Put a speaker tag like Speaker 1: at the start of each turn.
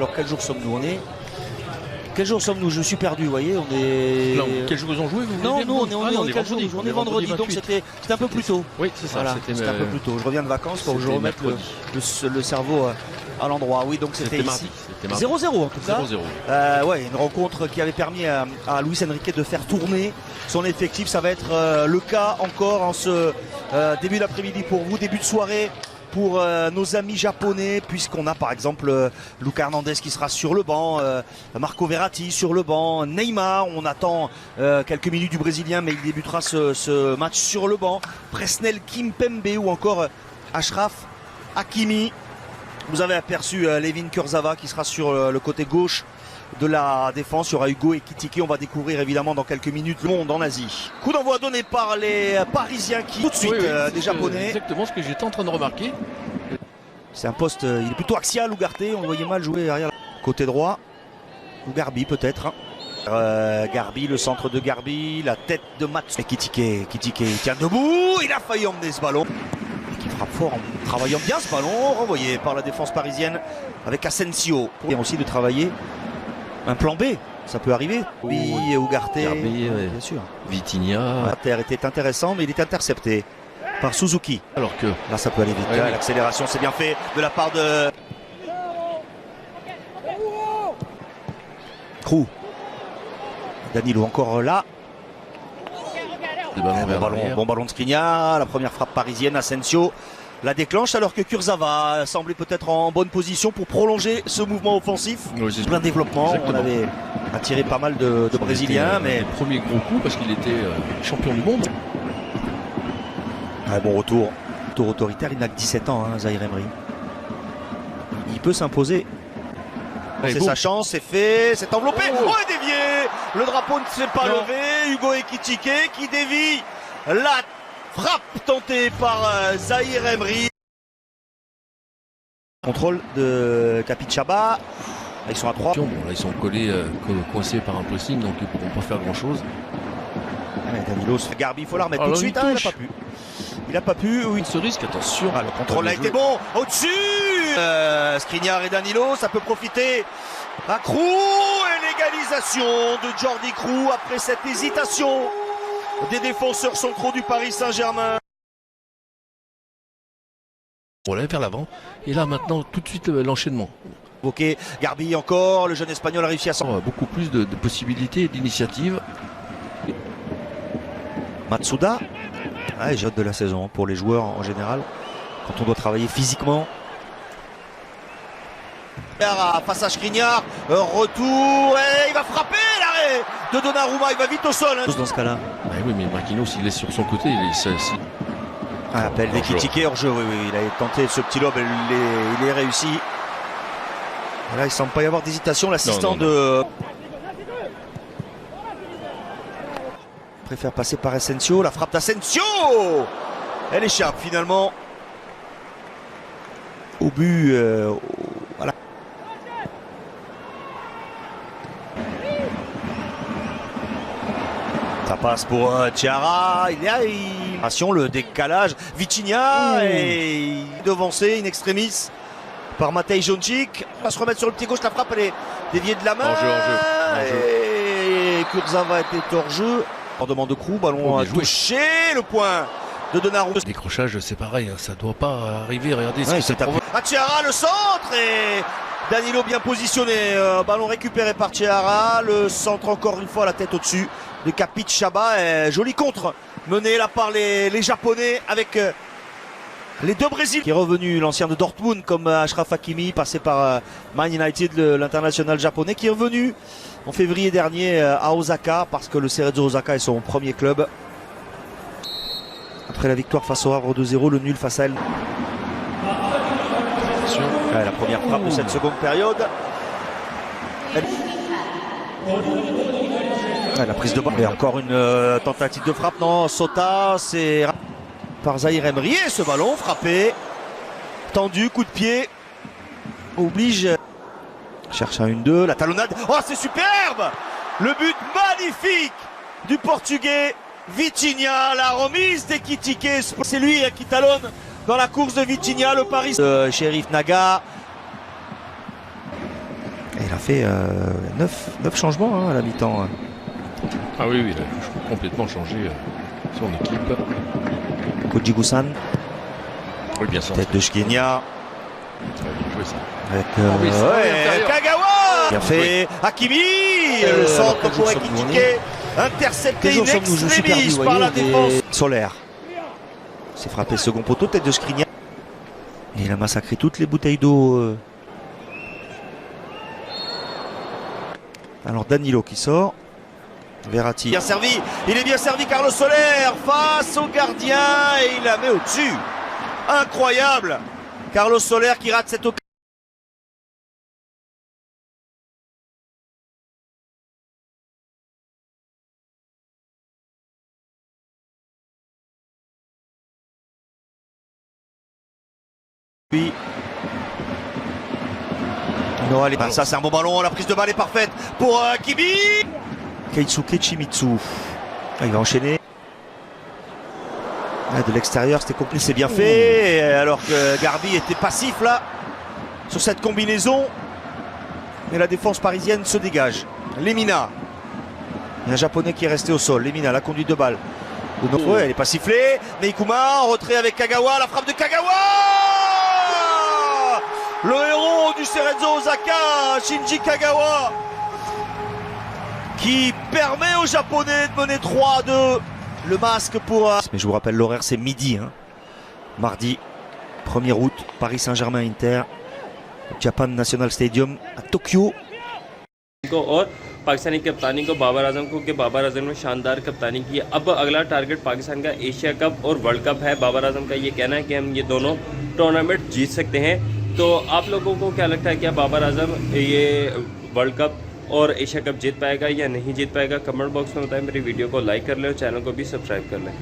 Speaker 1: alors quel jour sommes-nous? Quel jour sommes-nous? Je suis perdu, vous voyez, on est...
Speaker 2: Là, quel jour ils ont joué, vous?
Speaker 1: Non, nous on est quel jour? On est vendredi, donc c'était un peu plus tôt.
Speaker 2: Oui, c'est ça,
Speaker 1: voilà, c'était un peu plus tôt. Je reviens de vacances pour que je remette le cerveau à l'endroit. Oui, donc c'était ici. 0-0 en tout cas.
Speaker 2: 0-0.
Speaker 1: Ouais, une rencontre qui avait permis à Luis Enrique de faire tourner son effectif. Ça va être le cas encore en ce début d'après-midi pour vous, début de soirée pour nos amis japonais, puisqu'on a par exemple Lucas Hernandez qui sera sur le banc, Marco Verratti sur le banc, Neymar, on attend quelques minutes du Brésilien, mais il débutera ce match sur le banc, Presnel Kimpembe ou encore Achraf Hakimi. Vous avez aperçu Layvin Kurzawa qui sera sur le côté gauche de la défense. Il y aura Hugo Ekitike. On va découvrir évidemment dans quelques minutes le monde en Asie. Coup d'envoi donné par les Parisiens qui tout de suite des Japonais.
Speaker 2: Exactement ce que j'étais en train de remarquer.
Speaker 1: C'est un poste, il est plutôt axial, Ugarte. On le voyait mal jouer arrière. Côté droit, ou Garbi peut-être. Garbi, le centre de Garbi, la tête de Mats. Ekitike il tient debout. Il a failli emmener ce ballon. Qui frappe fort en travaillant bien ce ballon, renvoyé par la défense parisienne avec Asensio. Et aussi de travailler un plan B, ça peut arriver. Oui, et Ugarte, bien sûr.
Speaker 2: Vitinha.
Speaker 1: La terre était intéressant, mais il est intercepté par Suzuki.
Speaker 2: Alors que
Speaker 1: là, ça peut aller vite.
Speaker 2: Ouais,
Speaker 1: l'accélération, c'est bien fait de la part de Krou. Danilo encore là. Bon ballon de Skriniar, la première frappe parisienne, Asensio la déclenche alors que Kurzawa semblait peut-être en bonne position pour prolonger ce mouvement offensif.
Speaker 2: Oui,
Speaker 1: plein développement, on avait attiré pas mal de Brésiliens. Mais
Speaker 2: le premier gros coup parce qu'il était champion du monde.
Speaker 1: Bon retour autoritaire, il n'a que 17 ans, Zahir Emery. Il peut s'imposer. C'est sa chance, c'est fait, c'est enveloppé. Oh, et dévié. Le drapeau ne s'est pas levé. Hugo Ekitike qui dévie la frappe tentée par Zahir Emery. Contrôle de Capixaba. Ils sont à 3.
Speaker 2: Bon, là, ils sont collés, coincés par un pressing, donc ils ne pourront pas faire grand-chose.
Speaker 1: Danilo, Garbi, il faut la remettre tout de suite. Il n'a pas pu. Il n'a pas pu.
Speaker 2: Oui. Ce risque, attention.
Speaker 1: Le contrôle a été bon. Au-dessus. Skriniar et Danilo, ça peut profiter à Krou. Et l'égalisation de Jordi Krou après cette hésitation des défenseurs centraux du Paris Saint-Germain.
Speaker 2: On l'a vers l'avant. Et là, maintenant, tout de suite, l'enchaînement.
Speaker 1: Ok, Garbi encore. Le jeune Espagnol a réussi à s'en...
Speaker 2: Beaucoup plus de possibilités et d'initiatives.
Speaker 1: Matsuda. J'ai hâte de la saison pour les joueurs en général. Quand on doit travailler physiquement. Face à Skriniar, retour et il va frapper, l'arrêt de Donnarumma, il va vite au sol dans ce cas-là.
Speaker 2: Oui, mais Marquinhos il est sur son côté,
Speaker 1: appel d'Ekitike hors jeu, oui, il a tenté ce petit lob, il est réussi. Et là il semble pas y avoir d'hésitation, l'assistant de... préfère passer par Asensio, la frappe d'Asensio, elle échappe finalement au but. Voilà. Ça passe pour Thiara. Il y a le décalage. Vitinha est devancé in extremis par Matej Joncic. On va se remettre sur le pied gauche. La frappe elle est déviée de la main.
Speaker 2: Hors jeu.
Speaker 1: Et Kurzawa était hors jeu. En demande de Krou, ballon à toucher. Le point de Donnarumma.
Speaker 2: Le décrochage, c'est pareil, ça doit pas arriver. Regardez ce que
Speaker 1: c'est tapé. Thiara, le centre et Danilo bien positionné. Ballon récupéré par Thiara. Le centre encore une fois, la tête au-dessus de Capixaba. Joli contre mené là par les Japonais avec les deux Brésiliens. Qui est revenu l'ancien de Dortmund comme Achraf Hakimi, passé par Man United, l'international japonais, qui est revenu en février dernier à Osaka parce que le Cerezo Osaka est son premier club. Après la victoire face au Havre 2-0, le nul face à elle. La première frappe de cette seconde période. La prise de balle. Et encore une tentative de frappe. Non, Sota, c'est par Zahir Emery. Et ce ballon frappé. Tendu, coup de pied. Oblige. Cherche un 1-2. La talonnade. Oh, c'est superbe! Le but magnifique du Portugais Vitinha. La remise d'Ekitike. C'est lui qui talonne dans la course de Vitinha, le Paris. Sheriff Naga. Il a fait 9 changements hein, à la mi-temps.
Speaker 2: Ah oui, il a complètement changé son équipe.
Speaker 1: Koji Gusan.
Speaker 2: Oui, bien sûr.
Speaker 1: Tête de Shkenia.
Speaker 2: Bien joué ça.
Speaker 1: Avec
Speaker 2: oui,
Speaker 1: Kagawa. Bien fait. Hakimi. Le centre pour Ekitike. Intercepté in extremis par la défense. Solaire. C'est frappé second poteau. Tête de Shkenia. Et il a massacré toutes les bouteilles d'eau. Alors Danilo qui sort. Verratti. Bien servi. Il est bien servi Carlos Soler face au gardien et il la met au-dessus. Incroyable. Carlos Soler qui rate cette occasion. Puis ça c'est un bon ballon, la prise de balle est parfaite pour Kimi. Keisuke Chimitsu. Il va enchaîner. De l'extérieur c'était compliqué, c'est bien fait. Alors que Garbi était passif là sur cette combinaison. Et la défense parisienne se dégage. Lemina. Il y a un japonais qui est resté au sol. Lemina, la conduite de balle. Ouais, elle n'est pas sifflée. Meikuma en retrait avec Kagawa. La frappe de Kagawa. Le héros du Cerezo Osaka, Shinji Kagawa, qui permet aux Japonais de mener 3-2. Le masque pour... Mais je vous rappelle, l'horaire c'est midi. Hein. Mardi 1er août, Paris Saint-Germain-Inter, Japan National Stadium à Tokyo.
Speaker 3: और पाकिस्तानी कप्तानी को बाबर आजम को कि बाबर आजम ने शानदार कप्तानी की। अब अगला टारगेट पाकिस्तान का एशिया कप और वर्ल्ड कप है। बाबर आजम का ये कहना है कि हम ये दोनों टूर्नामेंट जीत सकते हैं। तो आप लोगों को क्या लगता है, क्या बाबर आजम ये वर्ल्ड कप और एशिया कप जीत पाएगा या नहीं जीत पाएगा? कमेंट बॉक्स में बताएं। मेरी वीडियो को लाइक कर लें और चैनल को भी सब्सक्राइब कर लें।